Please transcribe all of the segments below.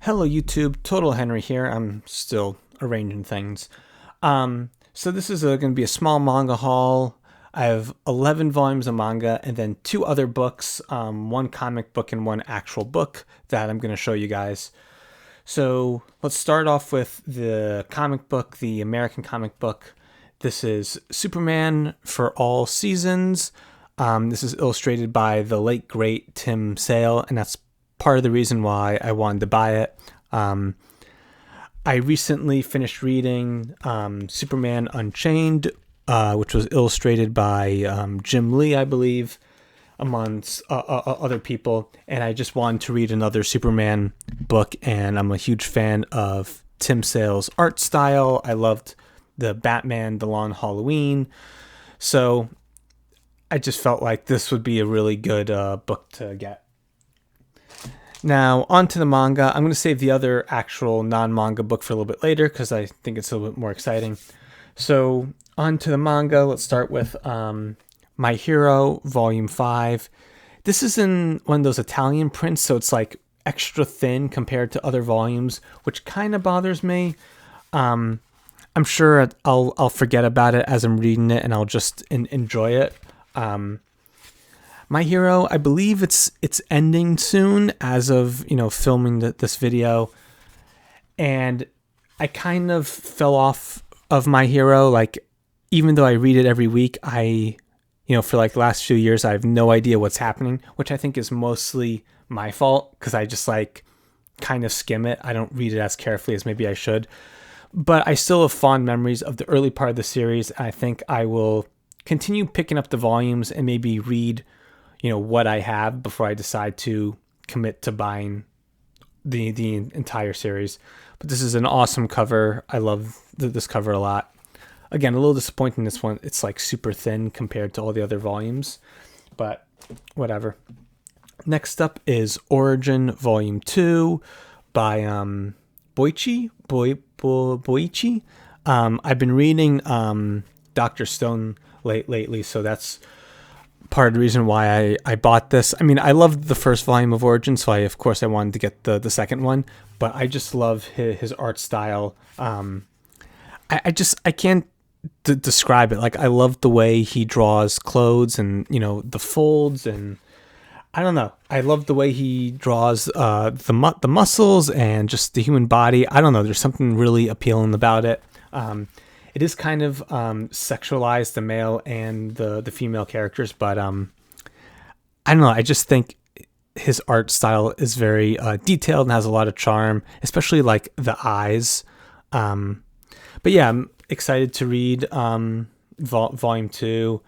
Hello YouTube, Totalhenry here. I'm still arranging things. So this is going to be a small manga haul. I have 11 volumes of manga and then two other books, one comic book and one actual book that I'm going to show you guys. So let's start off with the comic book, the American comic book. This is Superman for All Seasons. This is illustrated by the late great Tim Sale, and that's part of the reason why I wanted to buy it. I recently finished reading Superman Unchained, which was illustrated by Jim Lee, I believe, amongst other people. And I just wanted to read another Superman book, and I'm a huge fan of Tim Sale's art style. I loved the Batman, The Long Halloween. So I just felt like this would be a really good book to get. Now, on to the manga. I'm going to save the other actual non-manga book for a little bit later because I think it's a little bit more exciting. So, on to the manga. Let's start with My Hero, Volume 5. This is in one of those Italian prints, so it's like extra thin compared to other volumes, which kind of bothers me. I'm sure I'll forget about it as I'm reading it and I'll just enjoy it. My Hero, I believe it's ending soon as of, filming this video. And I kind of fell off of My Hero. Like, even though I read it every week, for like the last few years, I have no idea what's happening, which I think is mostly my fault because I just kind of skim it. I don't read it as carefully as maybe I should. But I still have fond memories of the early part of the series. I think I will continue picking up the volumes and maybe read what I have before I decide to commit to buying the entire series. But this is an awesome cover. I love this cover a lot. Again, a little disappointing this one. It's like super thin compared to all the other volumes, but whatever. Next up is Origin Volume 2 by Boichi. I've been reading Dr. Stone lately, so that's part of the reason why I bought this. I mean, I loved the first volume of Origin, so of course I wanted to get the second one, but I just love his art style. I can't describe it. Like, I love the way he draws clothes and, the folds, and I don't know. I love the way he draws the muscles and just the human body. I don't know. There's something really appealing about it. It is kind of sexualized, the male and the female characters, but I don't know. I just think his art style is very detailed and has a lot of charm, especially like the eyes. But yeah, I'm excited to read Volume 2.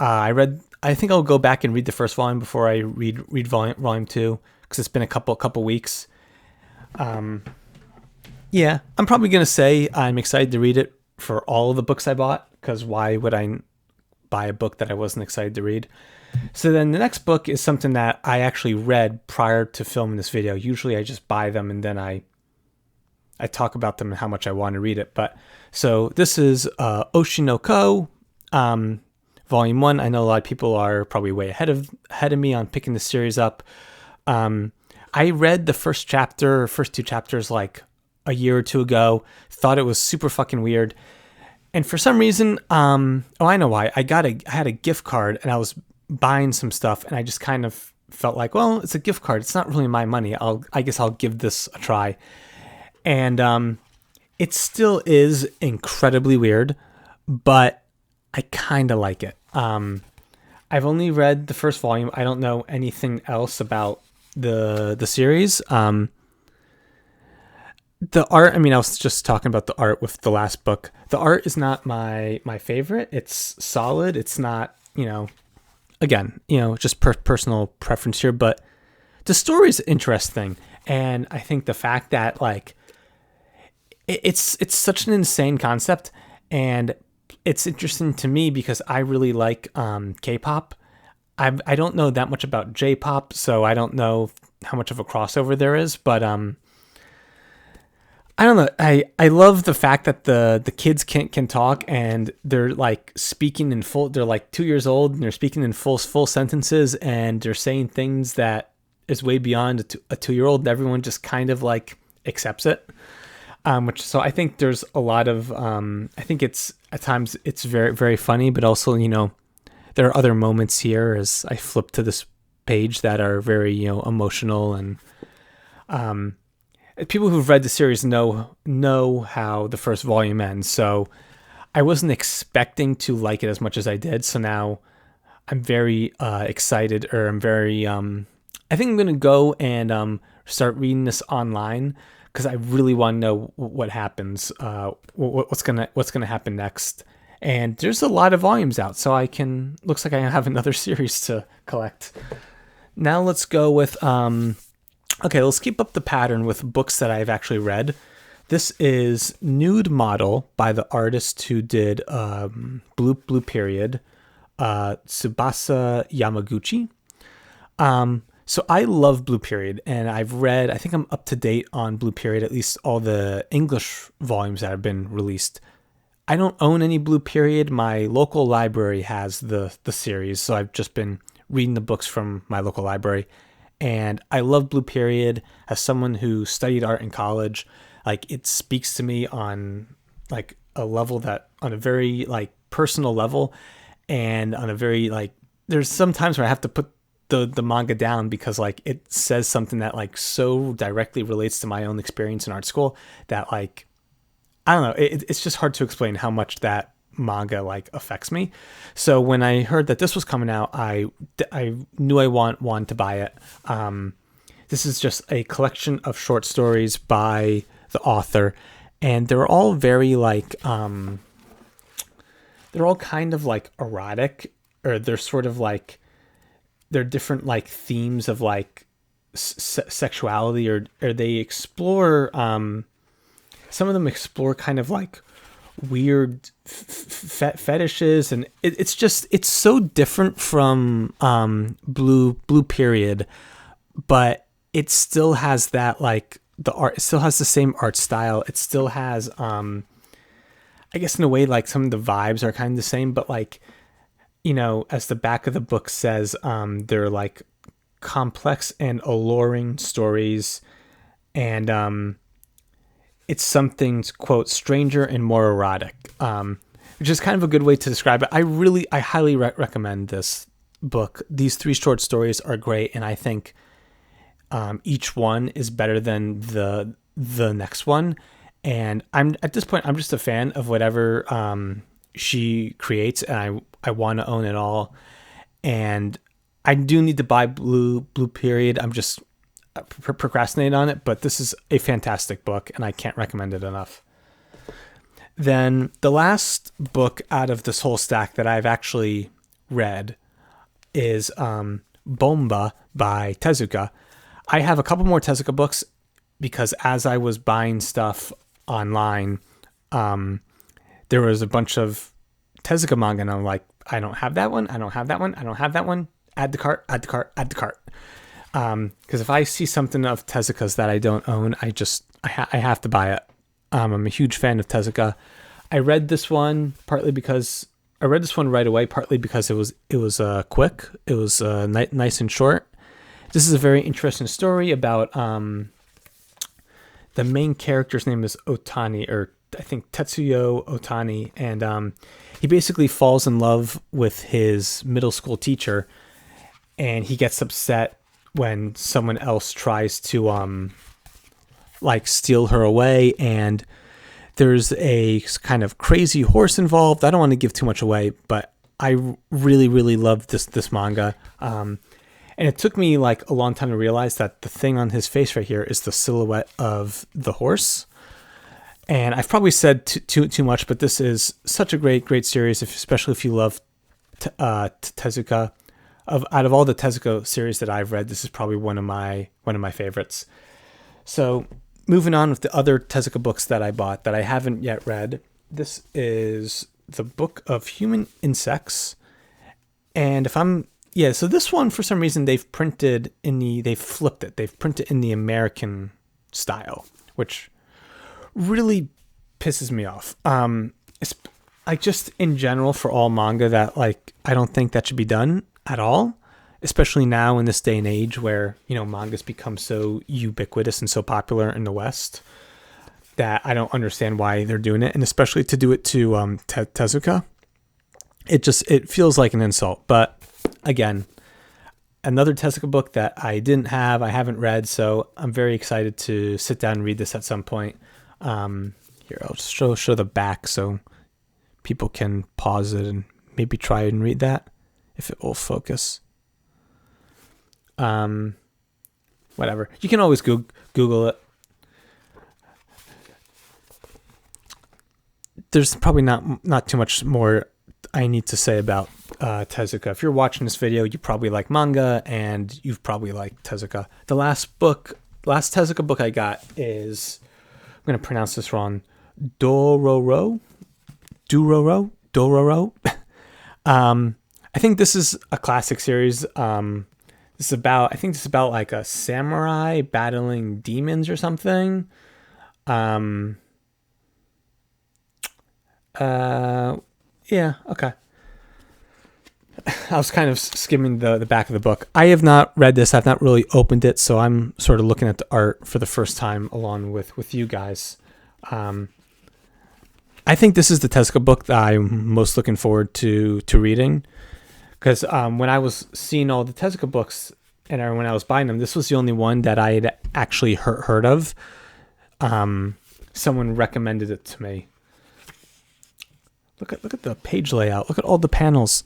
I think I'll go back and read the first volume before I read volume 2 because it's been a couple weeks. Yeah, I'm probably gonna say I'm excited to read it for all of the books I bought, because why would I buy a book that I wasn't excited to read? So then the next book is something that I actually read prior to filming this video. Usually I just buy them and then I talk about them and how much I want to read it. But so this is Oshinoko, Volume 1. I know a lot of people are probably way ahead of me on picking the series up. I read the first two chapters like a year or two ago, thought it was super fucking weird. And for some reason, I know why. I had a gift card and I was buying some stuff and I just kind of felt like, well, it's a gift card. It's not really my money. I guess I'll give this a try. And it still is incredibly weird, but I kind of like it. I've only read the first volume. I don't know anything else about the series. The art, I was just talking about the art with the last book. The art is not my favorite. It's solid. It's not, again, just personal preference here, but the story is interesting. And I think the fact that like, it's such an insane concept, and it's interesting to me because I really like K-pop. I don't know that much about J-pop, so I don't know how much of a crossover there is, but I don't know. I love the fact that the kids can talk and they're like speaking in full. They're like 2 years old and they're speaking in full sentences and they're saying things that is way beyond a 2-year-old. Everyone just kind of like accepts it. Which, so I think there's a lot of, I think it's at times it's very, very funny, but also, there are other moments here as I flip to this page that are very, emotional, and people who've read the series know how the first volume ends. So I wasn't expecting to like it as much as I did. So now I'm very excited, or I'm very, I think I'm going to go and start reading this online, because I really want to know what happens, what's gonna happen next. And there's a lot of volumes out, so looks like I have another series to collect. Now let's go with, let's keep up the pattern with books that I've actually read. This is Nude Model by the artist who did Blue Period, Tsubasa Yamaguchi. So I love Blue Period, and I think I'm up to date on Blue Period, at least all the English volumes that have been released. I don't own any Blue Period. My local library has the series, so I've just been reading the books from my local library. And I love Blue Period. As someone who studied art in college, like, it speaks to me on like a level on a very like personal level, and on a very like, there's some times where I have to put the manga down because like it says something that like so directly relates to my own experience in art school that like, I don't know, it's just hard to explain how much that manga like affects me. So when I heard that this was coming out, I knew I wanted to buy it. This is just a collection of short stories by the author, and they're all very like, they're all kind of like erotic, or they're sort of like, they're different like themes of like sexuality, or they explore, some of them explore kind of like weird fetishes, and it's so different from Blue Period, but it still has that like, the art, it still has the same art style. It still has, I guess in a way, like some of the vibes are kind of the same, but like, as the back of the book says, they're like complex and alluring stories, and it's something, quote, stranger and more erotic, which is kind of a good way to describe it. I highly recommend this book. These 3 short stories are great, and I think each one is better than the next one. And at this point, I'm just a fan of whatever she creates, and I want to own it all. And I do need to buy Blue Period. I'm just procrastinating on it, but this is a fantastic book, and I can't recommend it enough. Then the last book out of this whole stack that I've actually read is Bomba by Tezuka. I have a couple more Tezuka books because as I was buying stuff online, there was a bunch of Tezuka manga, and I'm like, I don't have that one. I don't have that one. I don't have that one. Add to cart, add to cart, add to cart. Because if I see something of Tezuka's that I don't own, I have to buy it. I'm a huge fan of Tezuka. I read this one partly because I read this one right away, partly because it was quick. It was nice and short. This is a very interesting story about the main character's name is Otani, or I think Tetsuyo Otani, and he basically falls in love with his middle school teacher, and he gets upset when someone else tries to like steal her away, and there's a kind of crazy horse involved. I don't want to give too much away, but I really, really loved this manga. And it took me like a long time to realize that the thing on his face right here is the silhouette of the horse. And I've probably said too much, but this is such a great series, especially if you love Tezuka. Out of all the Tezuka series that I've read, this is probably one of my favorites. So moving on with the other Tezuka books that I bought that I haven't yet read, this is the Book of Human Insects. And so this one, for some reason, they've flipped it. They've printed in the American style, which really pisses me off. It's like, just in general, for all manga, that like, I don't think that should be done at all. especially now in this day and age where, manga's become so ubiquitous and so popular in the West, that I don't understand why they're doing it. And especially to do it to Tezuka, it feels like an insult. But again, another Tezuka book that I haven't read, so I'm very excited to sit down and read this at some point. Here, I'll just show the back so people can pause it and maybe try and read that if it will focus. Whatever. You can always Google it. There's probably not too much more I need to say about Tezuka. If you're watching this video, you probably like manga and you've probably liked Tezuka. The last Tezuka book I got is, I'm going to pronounce this wrong, Dororo. I think this is a classic series. This is about like a samurai battling demons or something. Yeah, okay. I was kind of skimming the back of the book. I have not read this. I've not really opened it, so I'm sort of looking at the art for the first time along with you guys. I think this is the Tezuka book that I'm most looking forward to reading, because when I was seeing all the Tezuka books and when I was buying them, this was the only one that I had actually heard of. Someone recommended it to me. Look at the page layout. Look at all the panels.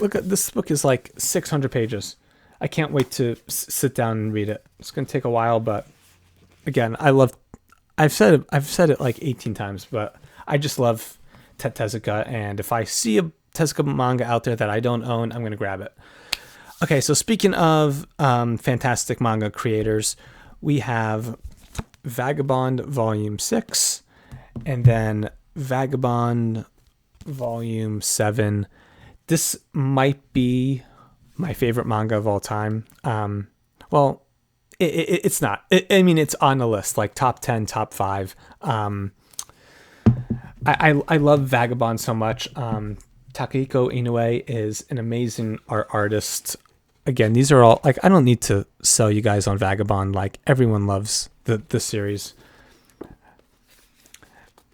Look at this book is like 600 pages. I can't wait to sit down and read it. It's going to take a while, but again, I've said it like 18 times, but I just love Tezuka, and if I see a Tezuka manga out there that I don't own, I'm going to grab it. Okay, so speaking of fantastic manga creators, we have Vagabond Volume 6, and then Vagabond Volume 7. This might be my favorite manga of all time. Well, it's not. I mean, it's on the list, like top 10, top 5. I love Vagabond so much. Takehiko Inoue is an amazing artist. Again, these are all, like, I don't need to sell you guys on Vagabond. Like, everyone loves the series.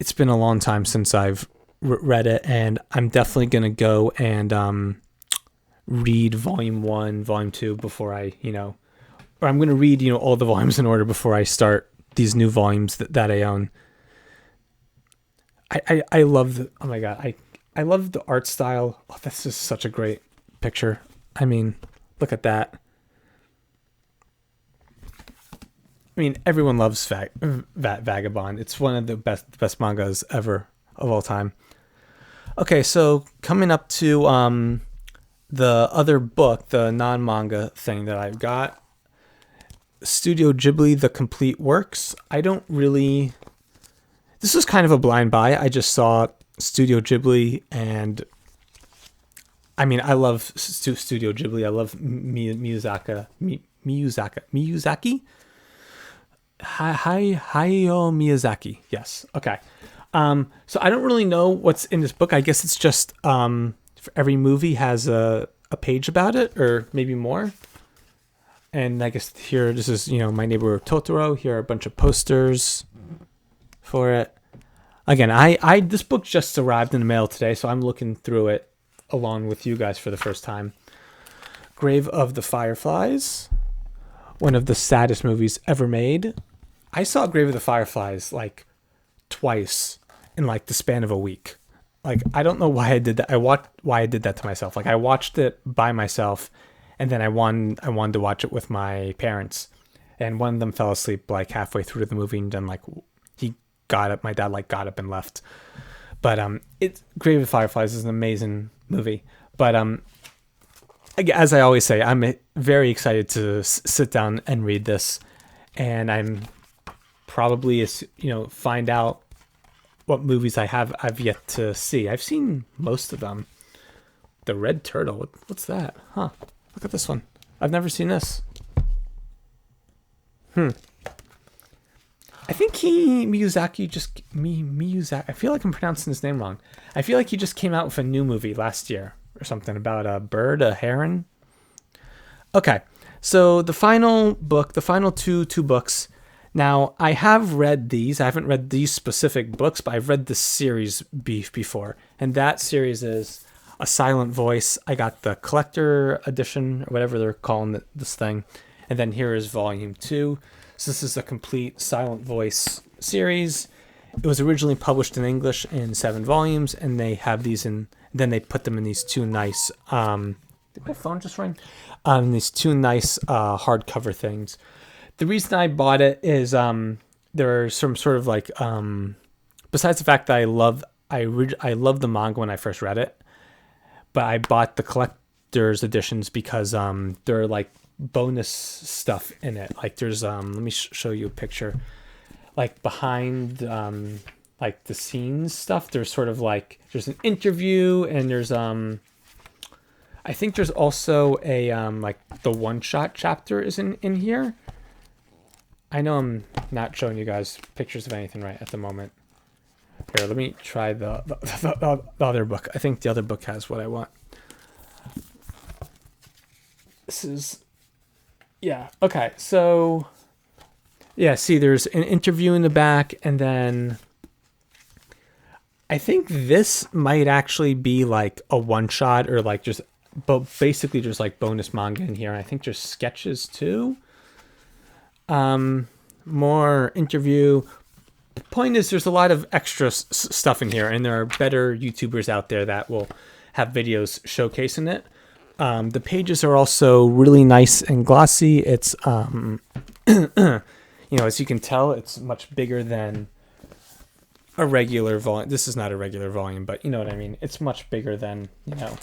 It's been a long time since I've read it, and I'm definitely going to go and read Volume 1, Volume 2 before I, or I'm going to read, all the volumes in order before I start these new volumes that I own. I love oh my God, I love the art style. Oh, this is such a great picture. I mean, look at that. I mean, everyone loves Vagabond. It's one of the best mangas ever of all time. Okay, so coming up to the other book, the non-manga thing that I've got, Studio Ghibli, The Complete Works. This was kind of a blind buy. I just saw Studio Ghibli, and I mean, I love Studio Ghibli. I love Miyazaki. Hayao Miyazaki. Yes. Okay. So I don't really know what's in this book. I guess it's just every movie has a page about it, or maybe more. And I guess here, this is, My Neighbor Totoro. Here are a bunch of posters for it. Again, this book just arrived in the mail today, so I'm looking through it along with you guys for the first time. Grave of the Fireflies, one of the saddest movies ever made. I saw Grave of the Fireflies like twice in like the span of a week. Like, I don't know why I did that. Why I did that to myself. Like, I watched it by myself, and then I wanted to watch it with my parents, and one of them fell asleep like halfway through the movie, and then like he got up. My dad like got up and left. But Grave of the Fireflies is an amazing movie. But as I always say, I'm very excited to sit down and read this, and I'm probably find out what movies I've yet to see. I've seen most of them. The Red Turtle. What's that? Huh. Look at this one. I've never seen this. I think Miyazaki, I feel like I'm pronouncing his name wrong. I feel like he just came out with a new movie last year. or something about a bird, a heron. Okay, so the final book, the final two books. Now, I have read these. I haven't read these specific books, but I've read the series before. And that series is A Silent Voice. I got the collector edition, or whatever they're calling this thing. And then here is volume 2. So this is a complete Silent Voice series. It was originally published in English in 7 volumes, and they have these in, then they put them in these two nice, did my phone just ring? These two nice hardcover things. The reason I bought it is there are some sort of like besides the fact that I love the manga when I first read it, but I bought the collector's editions because there are like bonus stuff in it. Like there's let me show you a picture. Like behind like the scenes stuff, there's sort of like there's an interview, and there's I think there's also a like the one shot chapter is in here. I know I'm not showing you guys pictures of anything right at the moment. Here, let me try the other book. I think the other book has what I want. This is, yeah, okay. So, yeah, see, there's an interview in the back, and then I think this might actually be like a one shot or like just, but basically just like bonus manga in here. I think there's sketches too. More interview. Point is, there's a lot of extra stuff in here, and there are better YouTubers out there that will have videos showcasing it. The pages are also really nice and glossy. It's, you know, as you can tell, it's much bigger than a regular volume. This is not a regular volume, but you know what I mean. It's much bigger than, you know,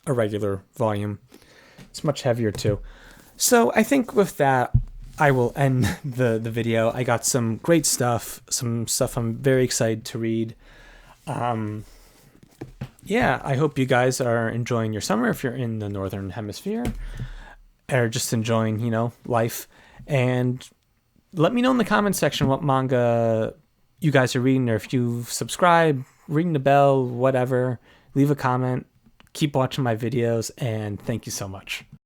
a regular volume. It's much heavier too. So I think with that, I will end the video. I got some great stuff, some stuff I'm very excited to read. Yeah, I hope you guys are enjoying your summer if you're in the Northern Hemisphere, or just enjoying, you know, life. And let me know in the comment section what manga you guys are reading, or if you've subscribed, ring the bell, whatever. Leave a comment. Keep watching my videos, and thank you so much.